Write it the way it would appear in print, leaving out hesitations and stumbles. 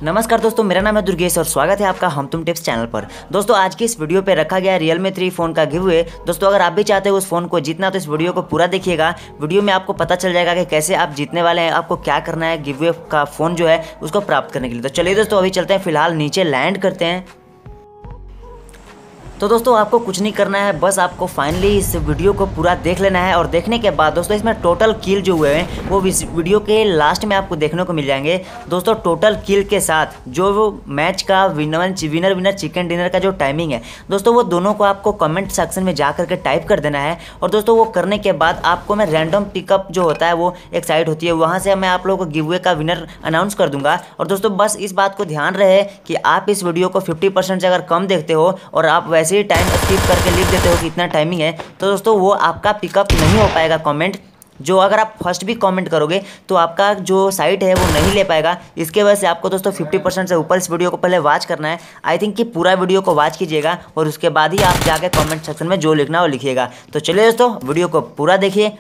नमस्कार दोस्तों, मेरा नाम है दुर्गेश और स्वागत है आपका हमतुम टिप्स चैनल पर। दोस्तों आज की इस वीडियो पे रखा गया Realme3 फ़ोन का गिवअवे। दोस्तों अगर आप भी चाहते हो उस फ़ोन को जीतना तो इस वीडियो को पूरा देखिएगा। वीडियो में आपको पता चल जाएगा कि कैसे आप जीतने वाले हैं, आपको क्या करना है गिवअवे का फ़ोन जो है उसको प्राप्त करने के लिए। तो चलिए दोस्तों अभी चलते हैं, फिलहाल नीचे लैंड करते हैं। तो दोस्तों आपको कुछ नहीं करना है, बस आपको फाइनली इस वीडियो को पूरा देख लेना है। और देखने के बाद दोस्तों इसमें टोटल किल जो हुए हैं वो इस वीडियो के लास्ट में आपको देखने को मिल जाएंगे। दोस्तों टोटल किल के साथ जो वो मैच का विनर चिकन डिनर का जो टाइमिंग है दोस्तों वो दोनों को आपको कमेंट सेक्शन में जा करके टाइप कर देना है। और दोस्तों वो करने के बाद आपको मैं रैंडम पिकअप जो होता है वो एक साइट होती है, वहाँ से मैं आप लोगों को गिवअवे का विनर अनाउंस कर दूंगा। और दोस्तों बस इस बात को ध्यान रहे कि आप इस वीडियो को 50% से अगर कम देखते हो और आप वैसे ही टाइम स्किप करके लिख देते हो कि इतना टाइमिंग है, तो दोस्तों वो आपका पिकअप नहीं हो पाएगा कमेंट। जो अगर आप फर्स्ट भी कमेंट करोगे तो आपका जो साइट है वो नहीं ले पाएगा। इसके वजह से आपको दोस्तों 50% से ऊपर इस वीडियो को पहले वॉच करना है। आई थिंक कि पूरा वीडियो को वॉच कीजिएगा और उसके बाद ही आप जाके कमेंट सेक्शन में जो लिखना है वो लिखिएगा। तो चलिए दोस्तों वीडियो को पूरा देखिए,